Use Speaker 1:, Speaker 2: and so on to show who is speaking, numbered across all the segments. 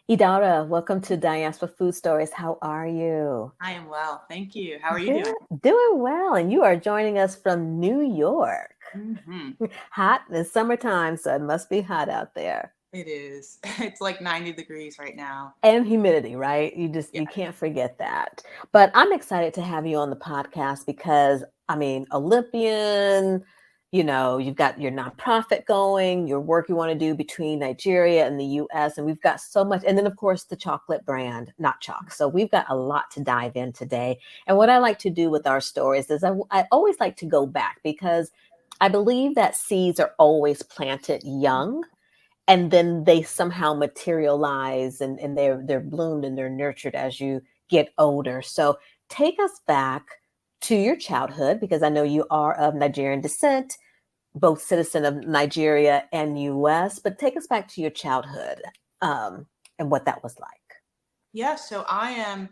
Speaker 1: Idara, welcome to Diaspora Food Stories. How are you?
Speaker 2: I am well, thank you. How are you
Speaker 1: Good,
Speaker 2: doing?
Speaker 1: doing well. And you are joining us from New York.
Speaker 2: hmm
Speaker 1: Hot, it's summertime, so it must be hot out there.
Speaker 2: It is. It's like 90 degrees right now.
Speaker 1: And humidity, right?
Speaker 2: Yeah.
Speaker 1: You can't forget that. But I'm excited to have you on the podcast because Olympian, you've got your nonprofit going, your work you want to do between Nigeria and the US, and we've got so much. And then of course the chocolate brand, Not Chalk. So we've got a lot to dive in today. And what I like to do with our stories is I always like to go back because I believe that seeds are always planted young and then they somehow materialize and they're bloomed and they're nurtured as you get older. So take us back to your childhood because I know you are of Nigerian descent, both citizen of Nigeria and US, but take us back to your childhood and what that was like.
Speaker 2: Yeah, so I am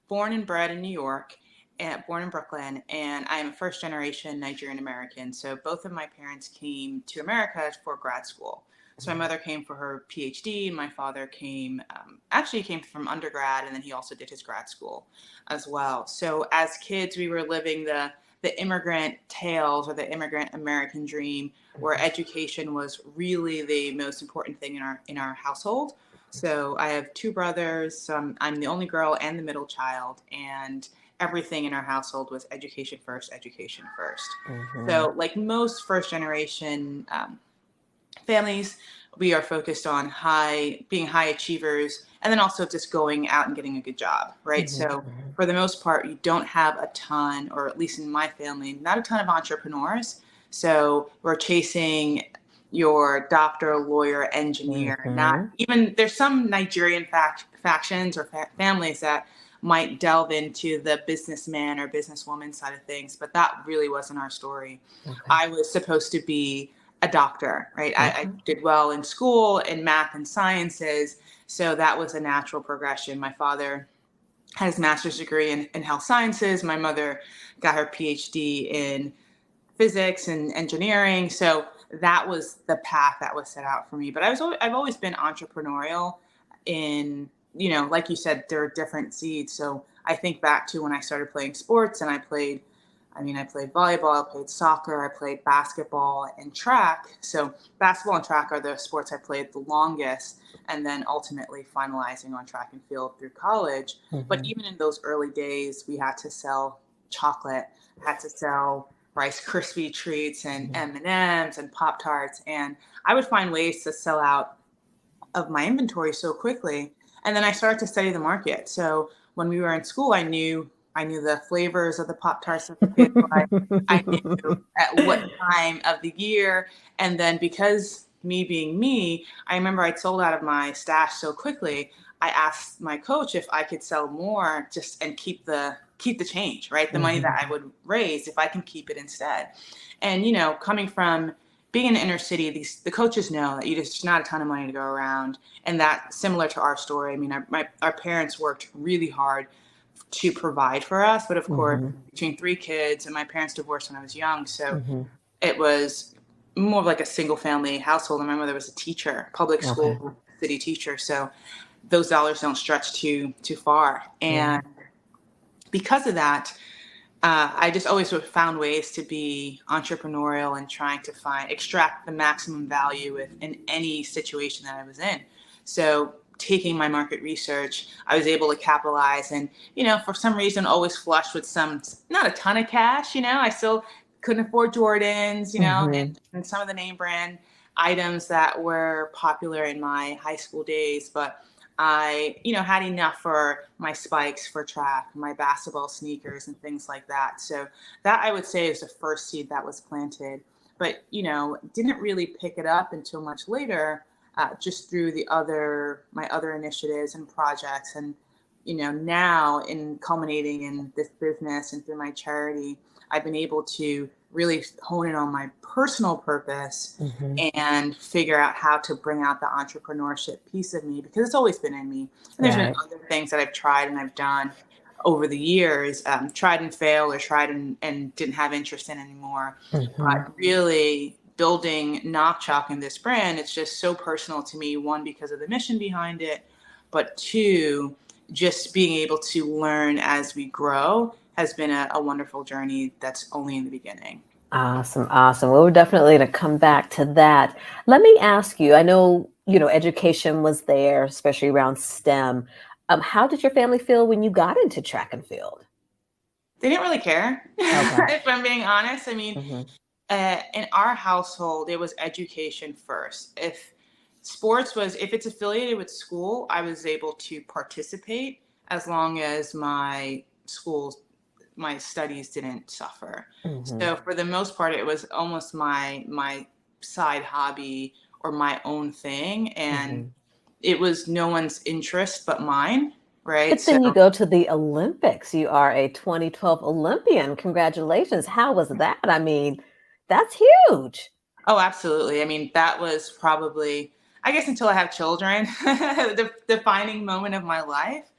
Speaker 2: born and bred in New York, and born in Brooklyn, and I am a first generation Nigerian American. So both of my parents came to America for grad school. So my mother came for her PhD, and my father came, actually came from undergrad, and then he also did his grad school as well. So as kids, we were living the immigrant tales or the immigrant American dream, where education was really the most important thing in our household. So I have two brothers. So I'm the only girl and the middle child, and everything in our household was education first, education first.
Speaker 1: Mm-hmm.
Speaker 2: So, like most first generation families, we are focused on being high achievers, and then also just going out and getting a good job, right?
Speaker 1: Mm-hmm.
Speaker 2: So, for the most part, you don't have a ton, or at least in my family, not a ton of entrepreneurs. So, we're chasing your doctor, lawyer, engineer. Not
Speaker 1: Mm-hmm.
Speaker 2: even there's some Nigerian factions or families that might delve into the businessman or businesswoman side of things, but that really wasn't our story.
Speaker 1: Okay.
Speaker 2: I was supposed to be a doctor, right? I
Speaker 1: Okay.
Speaker 2: did well in school in math and sciences, so that was a natural progression. My father had his master's degree in health sciences. My mother got her PhD in physics and engineering. So that was the path that was set out for me. But I've always been entrepreneurial in, like you said, there are different seeds. So I think back to when I started playing sports and I played volleyball, I played soccer, I played basketball and track. So basketball and track are the sports I played the longest, and then ultimately finalizing on track and field through college. But
Speaker 1: Mm-hmm.
Speaker 2: even in those early days, we had to sell chocolate, had to sell Rice Krispie treats and M&Ms and M's and Pop Tarts, and I would find ways to sell out of my inventory so quickly. And then I started to study the market. So when we were in school, I knew the flavors of the Pop Tarts that the kids like. I knew at what time of the year, and then because me being me, I remember I'd sold out of my stash so quickly. I asked my coach if I could sell more just and keep the change, right? The money
Speaker 1: Mm-hmm.
Speaker 2: that I would raise, if I can keep it instead. And coming from being in the inner city, the coaches know that there's not a ton of money to go around, and that similar to our story. I mean, our parents worked really hard to provide for us, but of course,
Speaker 1: Mm-hmm.
Speaker 2: between three kids, and my parents divorced when I was young, so
Speaker 1: Mm-hmm.
Speaker 2: it was more of like a single family household. And my mother was a teacher, public
Speaker 1: Okay.
Speaker 2: school city teacher, so those dollars don't stretch too far.
Speaker 1: Yeah.
Speaker 2: And because of that, I just always sort of found ways to be entrepreneurial and trying to extract the maximum value in any situation that I was in. So taking my market research, I was able to capitalize and, for some reason, always flushed with not a ton of cash, I still couldn't afford Jordans,
Speaker 1: Mm-hmm.
Speaker 2: and some of the name brand items that were popular in my high school days, but I, had enough for my spikes for track, my basketball sneakers and things like that. So that I would say is the first seed that was planted, but, didn't really pick it up until much later, just through my other initiatives and projects. And, now in culminating in this business and through my charity, I've been able to really hone in on my personal purpose
Speaker 1: Mm-hmm.
Speaker 2: and figure out how to bring out the entrepreneurship piece of me, because it's always been in me. And there's been
Speaker 1: Right.
Speaker 2: other things that I've tried and I've done over the years, tried and failed, or tried and didn't have interest in anymore.
Speaker 1: Mm-hmm.
Speaker 2: But really building Knock Chalk and this brand, it's just so personal to me. One, because of the mission behind it, but two, just being able to learn as we grow has been a wonderful journey that's only in the beginning.
Speaker 1: Awesome, awesome. Well, we're definitely going to come back to that. Let me ask you, I know, education was there, especially around STEM. How did your family feel when you got into track and field?
Speaker 2: They didn't really care,
Speaker 1: Okay.
Speaker 2: if I'm being honest. I mean,
Speaker 1: Hmm.
Speaker 2: in our household, it was education first. If it's affiliated with school, I was able to participate as long as my studies didn't suffer.
Speaker 1: Hmm.
Speaker 2: So for the most part, it was almost my side hobby or my own thing, and
Speaker 1: Hmm.
Speaker 2: it was no one's interest but mine, right?
Speaker 1: But
Speaker 2: So
Speaker 1: then you go to the Olympics. You are a 2012 Olympian. Congratulations. How was that? I mean, that's huge.
Speaker 2: oh, absolutely. I mean, that was probably, I guess, until I have children, the defining moment of my life.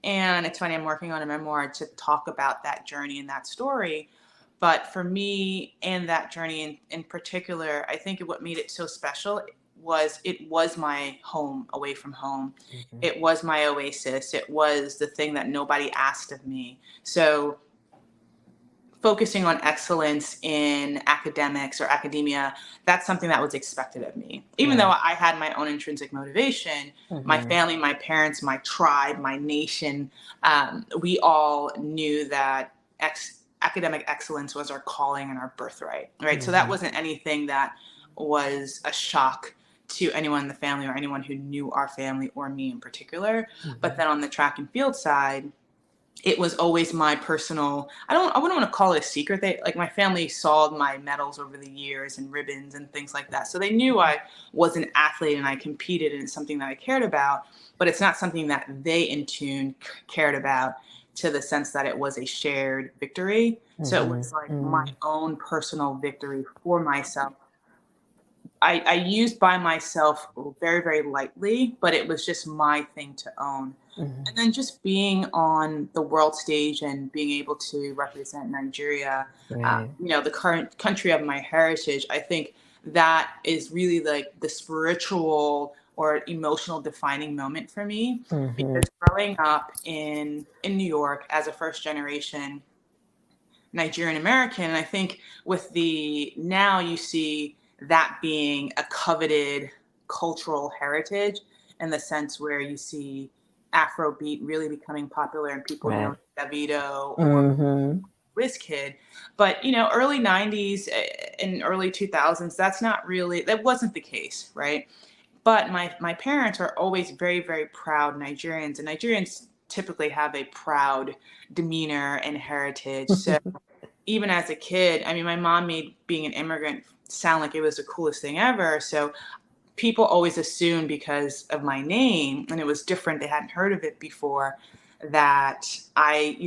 Speaker 2: And it's funny, I'm working on a memoir to talk about that journey and that story. But for me and that journey in particular, I think what made it so special was it was my home away from home.
Speaker 1: Hmm.
Speaker 2: It was my oasis. It was the thing that nobody asked of me. So focusing on excellence in academics or academia, that's something that was expected of me. Even though
Speaker 1: Right.
Speaker 2: I had my own intrinsic motivation, my
Speaker 1: Hmm.
Speaker 2: family, my parents, my tribe, my nation, we all knew that academic excellence was our calling and our birthright, right? So that
Speaker 1: Hmm.
Speaker 2: wasn't anything that was a shock to anyone in the family or anyone who knew our family or me in particular. But
Speaker 1: Hmm.
Speaker 2: then on the track and field side, it was always my personal, I wouldn't want to call it a secret. They, like, my family saw my medals over the years and ribbons and things like that. So they knew I was an athlete and I competed and it's something that I cared about, but it's not something that they in tune cared about to the sense that it was a shared victory. So it
Speaker 1: Hmm.
Speaker 2: was like my
Speaker 1: Hmm.
Speaker 2: own personal victory for myself. I used by myself very, very lightly, but it was just my thing to own. And
Speaker 1: Hmm.
Speaker 2: then just being on the world stage and being able to represent Nigeria,
Speaker 1: Right.
Speaker 2: the current country of my heritage, I think that is really like the spiritual or emotional defining moment for me.
Speaker 1: Hmm.
Speaker 2: Because growing up in New York as a first generation Nigerian American. I think with the now you see that being a coveted cultural heritage in the sense where you see Afrobeat really becoming popular and people
Speaker 1: Right.
Speaker 2: know Davido or
Speaker 1: Hmm.
Speaker 2: Kid. But early '90s and early 2000s, that wasn't the case, right? But my parents are always very, very proud Nigerians, and Nigerians typically have a proud demeanor and heritage. So even as a kid, I mean, my mom made being an immigrant sound like it was the coolest thing ever. So people always assumed because of my name, and it was different, they hadn't heard of it before, that I,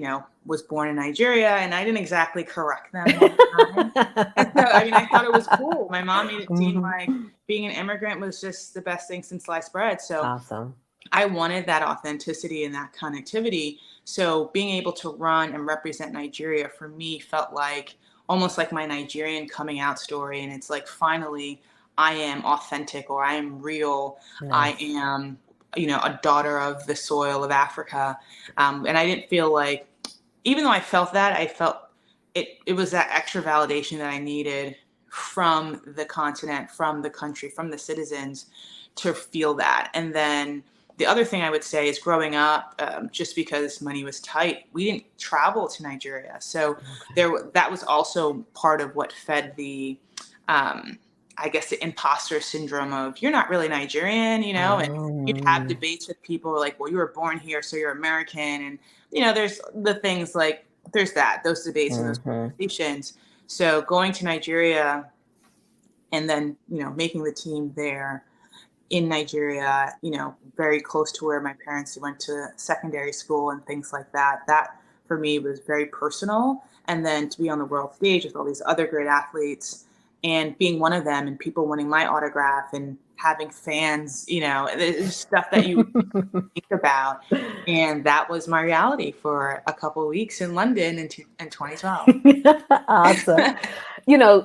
Speaker 2: was born in Nigeria, and I didn't exactly correct them all the time. And so, I mean, I thought it was cool. My mom made it seem
Speaker 1: Hmm.
Speaker 2: like being an immigrant was just the best thing since sliced bread. So
Speaker 1: Awesome.
Speaker 2: I wanted that authenticity and that connectivity. So being able to run and represent Nigeria for me felt like almost like my Nigerian coming out story. And it's like, finally, I am authentic or I am real. I
Speaker 1: Nice.
Speaker 2: am, a daughter of the soil of Africa. And I didn't feel like, even though I felt that, I felt it was that extra validation that I needed from the continent, from the country, from the citizens to feel that. And then the other thing I would say is growing up, just because money was tight, we didn't travel to Nigeria. So
Speaker 1: Okay.
Speaker 2: that was also part of what fed the, um, I guess, the imposter syndrome of you're not really Nigerian, and you'd have
Speaker 1: Um,
Speaker 2: debates with people like, well, you were born here, so you're American. And, there's the things like, there's those debates and those
Speaker 1: mhm.
Speaker 2: conversations. So going to Nigeria and then, making the team there in Nigeria, very close to where my parents went to secondary school and things like that. That for me was very personal. And then to be on the world stage with all these other great athletes and being one of them and people wanting my autograph and having fans, there's stuff that you think about. And that was my reality for a couple of weeks in London in 2012.
Speaker 1: Awesome.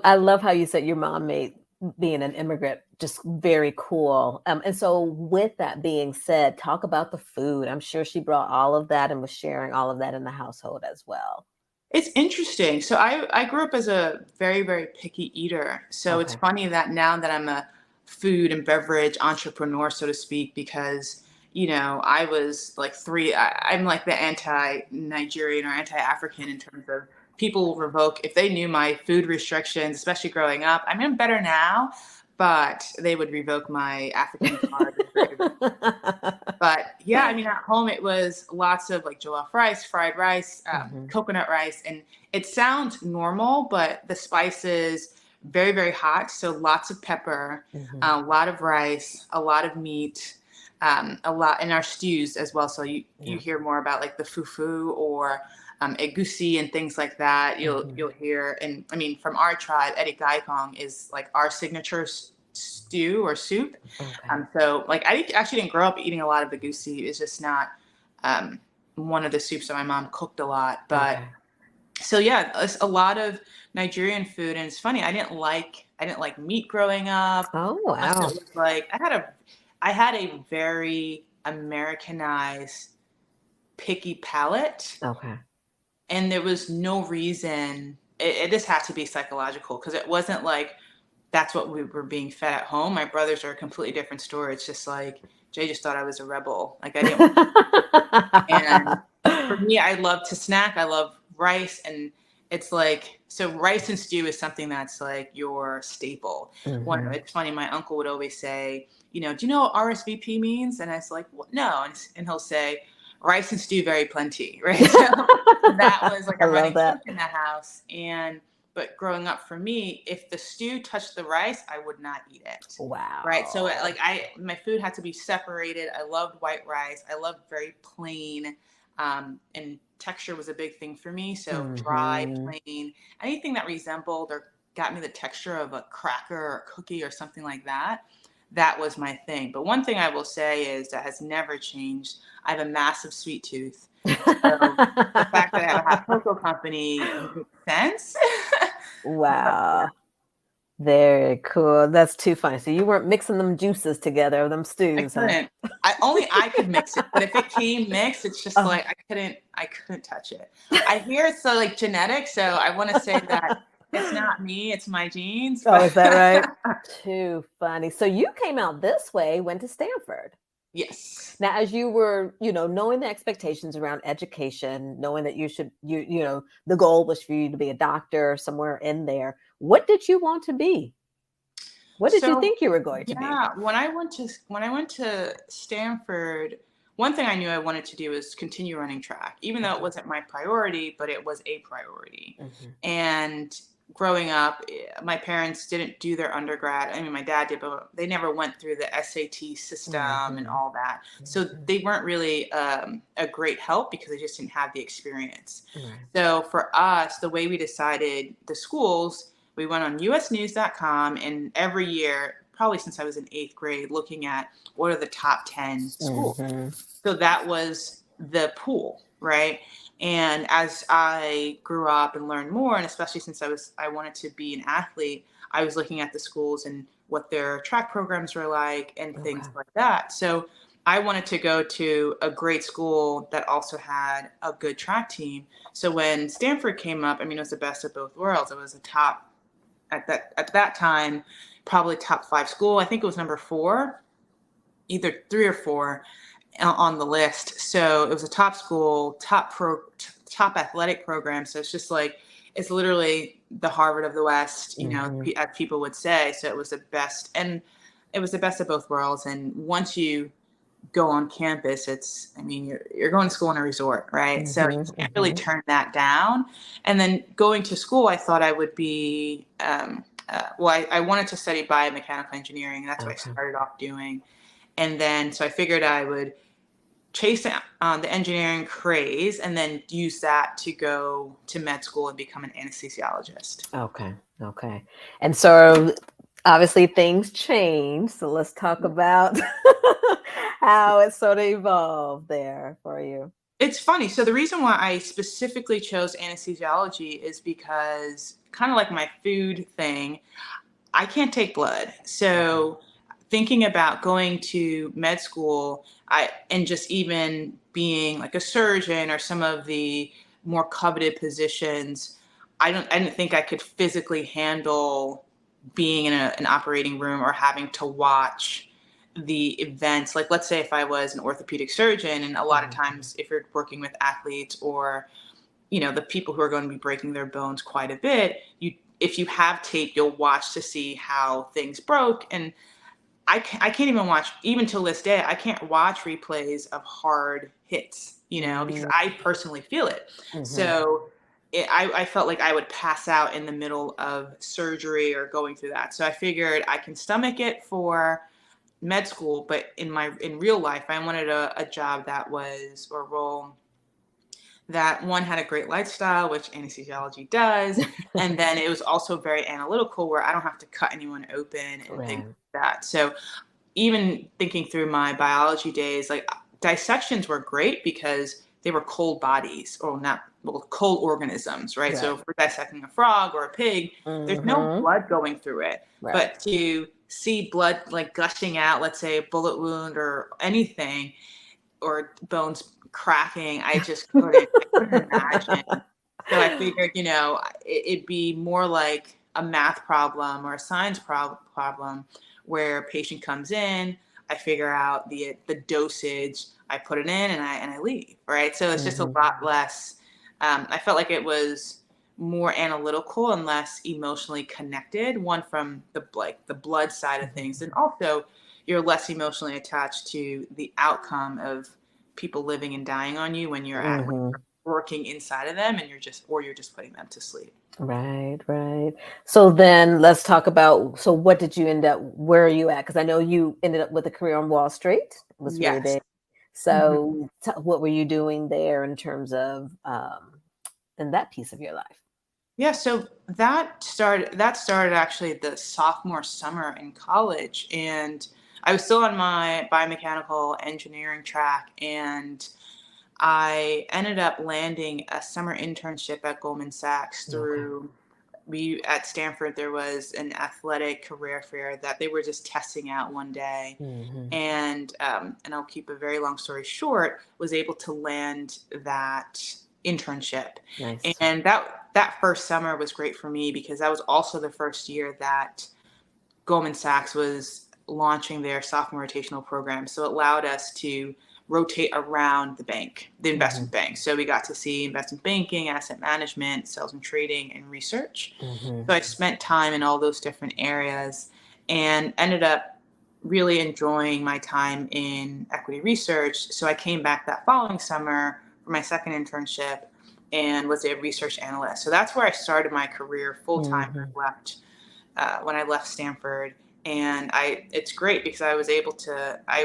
Speaker 1: I love how you said your mom made being an immigrant, just very cool. And so with that being said, talk about the food. I'm sure she brought all of that and was sharing all of that in the household as well.
Speaker 2: It's interesting. So I grew up as a very, very picky eater. So it's
Speaker 1: Okay.
Speaker 2: funny that now that I'm a food and beverage entrepreneur, so to speak, because, I was like I'm like the anti-Nigerian or anti-African in terms of people revoke, if they knew my food restrictions, especially growing up. I mean, I'm better now, but they would revoke my African card very, very. But yeah, I mean, at home it was lots of like jollof rice, fried rice,
Speaker 1: Mhm.
Speaker 2: coconut rice, and it sounds normal, but the spices very, very hot. So lots of pepper,
Speaker 1: Mhm.
Speaker 2: a lot of rice, a lot of meat, a lot in our stews as well. So you
Speaker 1: Yeah.
Speaker 2: hear more about like the fufu or egusi and things like that.
Speaker 1: Mhm.
Speaker 2: You'll hear, and I mean, from our tribe, Gaikong is like our signature stew or soup.
Speaker 1: Okay.
Speaker 2: So like I actually didn't grow up eating a lot of the goosey. It's just not um, one of the soups that my mom cooked a lot. But
Speaker 1: Okay.
Speaker 2: so yeah, it's a lot of Nigerian food, and it's funny. I didn't like meat growing up,
Speaker 1: Oh,
Speaker 2: unless it
Speaker 1: wow.
Speaker 2: was like I had a very Americanized picky palate,
Speaker 1: Okay.
Speaker 2: and there was no reason. It just had to be psychological because it wasn't like that's what we were being fed at home. My brothers are a completely different story. It's just like Jay just thought I was a rebel. Like I didn't. And for me, I love to snack. I love rice, and it's like so. Rice and stew is something that's like your staple.
Speaker 1: Mhm.
Speaker 2: It's funny. My uncle would always say, do you know what RSVP means? And I was like, well, no. And he'll say, rice and stew, very plenty, right? So that was like
Speaker 1: I
Speaker 2: a
Speaker 1: love
Speaker 2: running
Speaker 1: that.
Speaker 2: joke in the house. But growing up for me, if the stew touched the rice, I would not eat it. Right. So
Speaker 1: Wow.
Speaker 2: like my food had to be separated. I loved white rice. I loved very plain. And texture was a big thing for me. So dry,
Speaker 1: Mhm.
Speaker 2: plain, anything that resembled or got me the texture of a cracker or a cookie or something like that. That was my thing. But one thing I will say is that has never changed. I have a massive sweet tooth. So the fact that I have a hot cocoa company makes sense. But
Speaker 1: Wow. Very cool. That's too funny. So you weren't mixing them juices together, them
Speaker 2: I
Speaker 1: stews, huh?
Speaker 2: couldn't. I could mix it, but if it came mixed, it's just
Speaker 1: Oh.
Speaker 2: like I couldn't touch it. I hear it's so like genetic, so I want to say that it's not me, it's my genes,
Speaker 1: Oh,
Speaker 2: but
Speaker 1: is that right? Too funny. So you came out this way, went to Stanford.
Speaker 2: yes.
Speaker 1: Now, as you were, knowing the expectations around education, knowing that the goal was for you to be a doctor somewhere in there, what did you want to be? What did you
Speaker 2: So
Speaker 1: think you were going to be?
Speaker 2: yeah, when I went to Stanford, one thing I knew I wanted to do was continue running track, even though it
Speaker 1: Mhm.
Speaker 2: wasn't my priority, but it was a priority.
Speaker 1: Mhm.
Speaker 2: And growing up, my parents didn't do their undergrad. I mean, my dad did, but they never went through the SAT system and
Speaker 1: Mhm.
Speaker 2: all that. So
Speaker 1: Mhm.
Speaker 2: they weren't really a great help because they just didn't have the experience.
Speaker 1: Right.
Speaker 2: So for us, the way we decided the schools, we went on usnews.com, and every year, probably since I was in eighth grade, looking at what are the top 10 schools.
Speaker 1: Mhm.
Speaker 2: So that was the pool, right? And as I grew up and learned more, and especially since I wanted to be an athlete, I was looking at the schools and what their track programs were like and things
Speaker 1: Okay.
Speaker 2: like that. So I wanted to go to a great school that also had a good track team. So when Stanford came up, I mean, it was the best of both worlds. It was a top at that time, probably top 5 school. I think it was number 4, either 3 or 4 on the list. So it was a top school, top athletic program. So it's just like it's literally the Harvard of the West,
Speaker 1: Mhm.
Speaker 2: as people would say. So it was the best, and it was the best of both worlds. And once you go on campus, I mean, you're going to school in a resort, right? So
Speaker 1: Mhm.
Speaker 2: you can't really
Speaker 1: Mhm.
Speaker 2: turn that down. And then going to school, I thought I would be, I wanted to study biomechanical engineering. That's what I
Speaker 1: Okay.
Speaker 2: started off doing. And then, so I figured I would chase the engineering craze and then use that to go to med school and become an anesthesiologist.
Speaker 1: Okay. Okay. And so obviously things change. So let's talk about how it sort of evolved there for you.
Speaker 2: It's funny. So the reason why I specifically chose anesthesiology is because kind of like my food thing, I can't take blood. So thinking about going to med school, and just even being like a surgeon or some of the more coveted positions, I didn't think I could physically handle being in an operating room or having to watch the events. Like, let's say if I was an orthopedic surgeon, and a lot of times if you're working with athletes or, the people who are going to be breaking their bones quite a bit, if you have tape, you'll watch to see how things broke. And I can't even watch, even till this day, I can't watch replays of hard hits, because I personally feel it. So I felt like I would pass out in the middle of surgery or going through that. So I figured I can stomach it for med school, but in real life, I wanted a job that was, or a role that, one, had a great lifestyle, which anesthesiology does, and then it was also very analytical, where I don't have to cut anyone open and things like that. So even thinking through my biology days, like, dissections were great because they were cold bodies, or not, well, cold organisms, right? So if we're dissecting a frog or a pig, there's no blood going through it. But to see blood like gushing out, let's say a bullet wound or anything, or bones cracking, I just couldn't imagine. So I figured, it'd be more like a math problem or a science problem, where a patient comes in, I figure out the dosage, I put it in, and I leave, right? So it's just a lot less. I felt like it was more analytical and less emotionally connected. One, from the blood side of things, and also you're less emotionally attached to the outcome of people living and dying on you when you're working inside of them, and you're just putting them to sleep.
Speaker 1: Right. So then let's talk about, so what did you end up, where are you at? Because I know you ended up with a career on Wall Street. It was really big. So what were you doing there in terms of in that piece of your life?
Speaker 2: Yeah, so that started actually the sophomore summer in college, and I was still on my biomechanical engineering track, and I ended up landing a summer internship at Goldman Sachs through, at Stanford, there was an athletic career fair that they were just testing out one day. And I'll keep a very long story short, was able to land that internship.
Speaker 1: Nice.
Speaker 2: And that first summer was great for me, because that was also the first year that Goldman Sachs was launching their sophomore rotational program. So it allowed us to rotate around the investment bank. So we got to see investment banking, asset management, sales and trading, and research. So I spent time in all those different areas, and ended up really enjoying my time in equity research. So I came back that following summer for my second internship and was a research analyst. So that's where I started my career full time. When I left Stanford. And it's great because I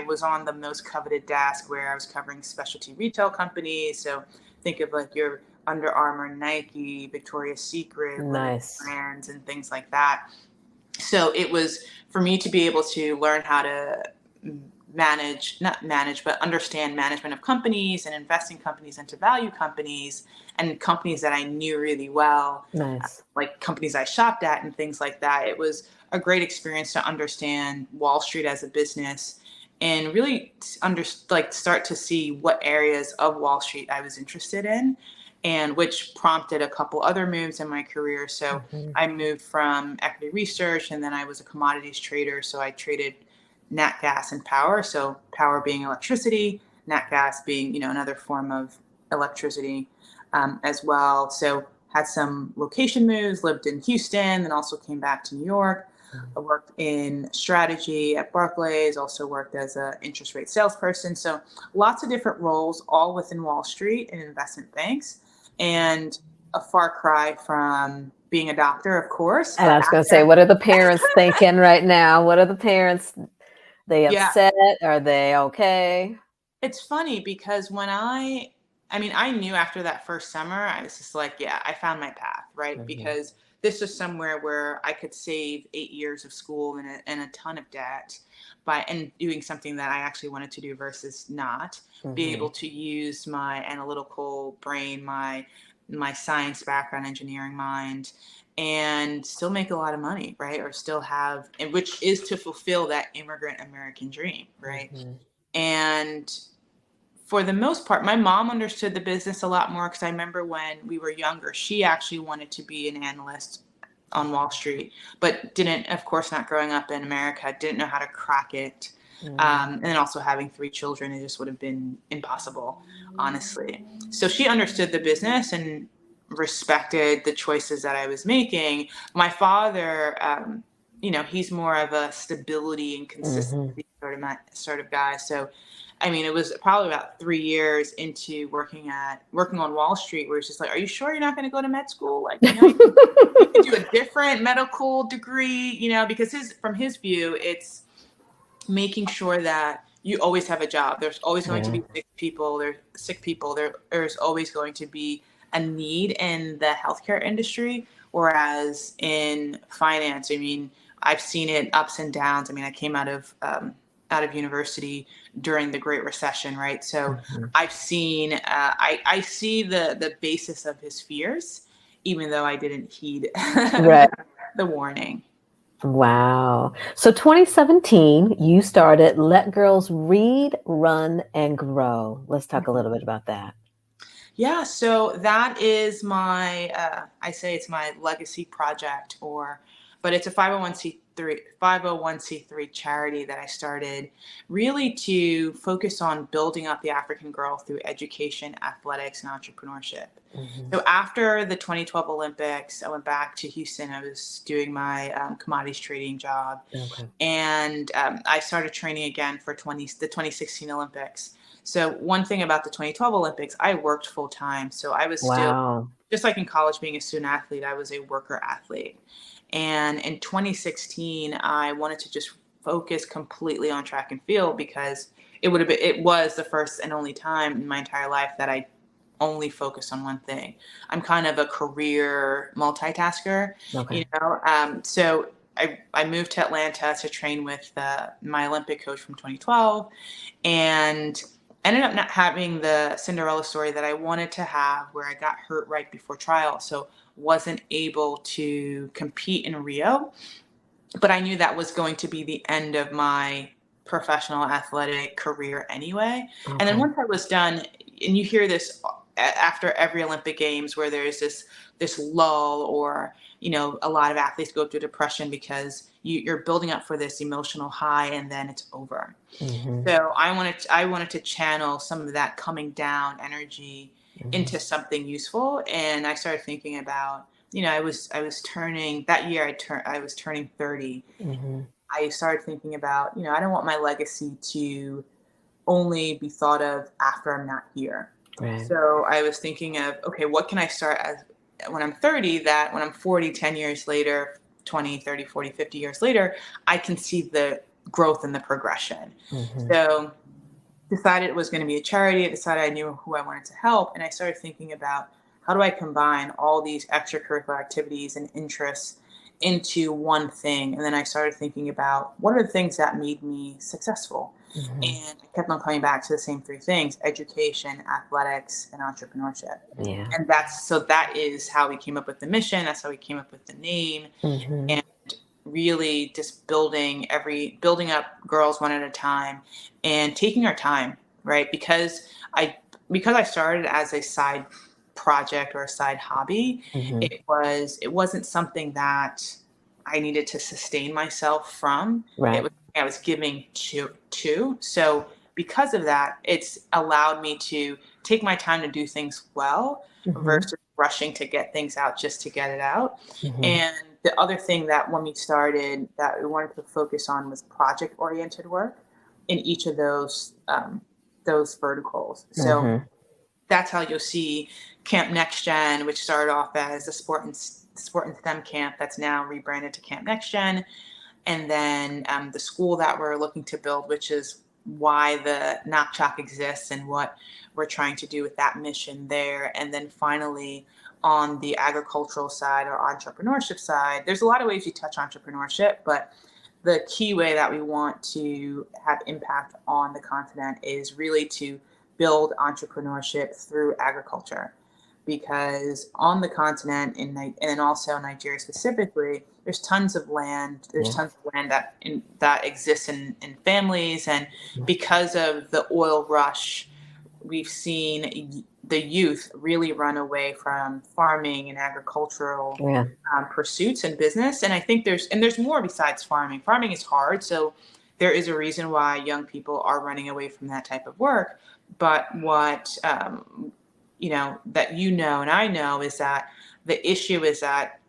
Speaker 2: was on the most coveted desk, where I was covering specialty retail companies. So think of like your Under Armour, Nike, Victoria's Secret, brands, and things like that. So it was for me to be able to learn how to understand management of companies and investing companies into value companies, and companies that I knew really well, like companies I shopped at and things like that. It was a great experience to understand Wall Street as a business, and really start to see what areas of Wall Street I was interested in, and which prompted a couple other moves in my career. So I moved from equity research, and then I was a commodities trader. So I traded nat gas and power. So power being electricity, nat gas being, another form of electricity as well. So had some location moves, lived in Houston, then also came back to New York. I worked in strategy at Barclays, also worked as an interest rate salesperson. So lots of different roles, all within Wall Street and investment banks, and a far cry from being a doctor, of course.
Speaker 1: And I was going to say, what are the parents thinking right now? What are the parents? They upset? Are they okay?
Speaker 2: It's funny because when I knew after that first summer, I was just like, yeah, I found my path, right? Because this was somewhere where I could save 8 years of school and a ton of debt and doing something that I actually wanted to do versus not. Be able to use my analytical brain, my my science background, engineering mind, and still make a lot of money, right? Or still have, and which is to fulfill that immigrant American dream, right?
Speaker 1: Mhm.
Speaker 2: And for the most part, my mom understood the business a lot more, because I remember when we were younger, she actually wanted to be an analyst on Wall Street, but didn't, of course, not growing up in America, didn't know how to crack it. And then also having 3 children, it just would have been impossible, honestly. So she understood the business and respected the choices that I was making. My father, he's more of a stability and
Speaker 1: Mhm.
Speaker 2: consistency sort of guy. So, I mean, it was probably about 3 years into working on Wall Street, where it's just like, are you sure you're not going to go to med school? Like, you could do a different medical degree, because from his view, it's making sure that you always have a job. There's always going to
Speaker 1: Yeah.
Speaker 2: be sick people. There's always going to be a need in the healthcare industry. Whereas in finance, I mean, I've seen it ups and downs. I mean, I came out of university during the Great Recession, right? So
Speaker 1: Mhm.
Speaker 2: I've seen, I see the basis of his fears, even though I didn't heed
Speaker 1: Right.
Speaker 2: the warning.
Speaker 1: Wow. So 2017, you started Let Girls Read, Run, and Grow. Let's talk a little bit about that.
Speaker 2: Yeah, so that is I say it's my legacy project, but it's a 501c3 charity that I started really to focus on building up the African girl through education, athletics, and entrepreneurship.
Speaker 1: Mhm.
Speaker 2: So after the 2012 Olympics, I went back to Houston. I was doing my commodities trading job,
Speaker 1: Okay.
Speaker 2: and I started training again for the 2016 Olympics. So one thing about the 2012 Olympics, I worked full time. So I was still,
Speaker 1: Wow.
Speaker 2: just like in college, being a student athlete, I was a worker athlete. And in 2016, I wanted to just focus completely on track and field, because it was the first and only time in my entire life that I only focused on one thing. I'm kind of a career multitasker,
Speaker 1: Okay.
Speaker 2: so I moved to Atlanta to train with my Olympic coach from 2012, and ended up not having the Cinderella story that I wanted to have, where I got hurt right before trial. So wasn't able to compete in Rio, but I knew that was going to be the end of my professional athletic career anyway. And then
Speaker 1: Okay.
Speaker 2: once I was done, and you hear this after every Olympic Games, where there's this lull, or a lot of athletes go through depression because you're building up for this emotional high, and then it's over.
Speaker 1: Mhm.
Speaker 2: So I wanted to channel some of that coming down energy
Speaker 1: Mhm.
Speaker 2: into something useful, and I started thinking about, I was turning that year. I was turning 30.
Speaker 1: Mhm.
Speaker 2: I started thinking about, I don't want my legacy to only be thought of after I'm not here.
Speaker 1: Right.
Speaker 2: So I was thinking of, okay, what can I start as when I'm 30, that when I'm 40, 10 years later, 20, 30, 40, 50 years later, I can see the growth and the progression.
Speaker 1: Mhm.
Speaker 2: So decided it was going to be a charity. I decided I knew who I wanted to help. And I started thinking about, how do I combine all these extracurricular activities and interests into one thing? And then I started thinking about, what are the things that made me successful?
Speaker 1: Mhm.
Speaker 2: And I kept on coming back to the same 3 things: education, athletics, and entrepreneurship.
Speaker 1: Yeah.
Speaker 2: And that is how we came up with the mission. That's how we came up with the name.
Speaker 1: Mhm.
Speaker 2: And really just building up girls one at a time, and taking our time, right? Because I started as a side project or a side hobby,
Speaker 1: Mhm.
Speaker 2: it wasn't something that I needed to sustain myself from. It
Speaker 1: Right.
Speaker 2: was something I was giving to. So because of that, it's allowed me to take my time to do things well,
Speaker 1: Mhm.
Speaker 2: versus rushing to get things out just to get it out.
Speaker 1: Mhm.
Speaker 2: And the other thing that, when we started, that we wanted to focus on was project oriented work in each of those verticals. So
Speaker 1: Mhm.
Speaker 2: that's how you'll see Camp Next Gen, which started off as a sport and STEM camp, that's now rebranded to Camp Next Gen. And then the school that we're looking to build, which is why the NO K CHOC exists and what we're trying to do with that mission there. And then finally, on the agricultural side or entrepreneurship side, there's a lot of ways you touch entrepreneurship, but the key way that we want to have impact on the continent is really to build entrepreneurship through agriculture. because on the continent and also Nigeria specifically, there's tons of land. There's
Speaker 1: Yeah.
Speaker 2: tons of land that exists in families, and because of the oil rush, we've seen the youth really run away from farming and agricultural
Speaker 1: Yeah.
Speaker 2: pursuits and business. And I think there's more besides farming. Farming is hard, so there is a reason why young people are running away from that type of work. But what that and I know is that the issue is that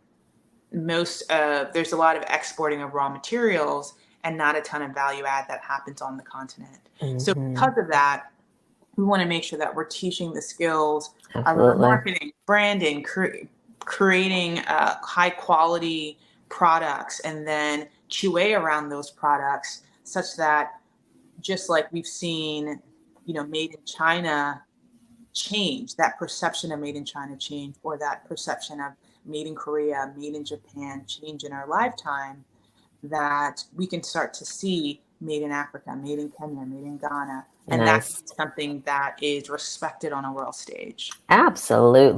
Speaker 2: there's a lot of exporting of raw materials and not a ton of value add that happens on the continent. So because of that, we want to make sure that we're teaching the skills around marketing, branding, creating high quality products, and then QA around those products, such that just like we've seen, made in China change, that perception of made in China change, or that perception of made in Korea, made in Japan change in our lifetime, that we can start to see made in Africa, made in Kenya, made in Ghana. And that's something that is respected on a world stage.
Speaker 1: Absolutely.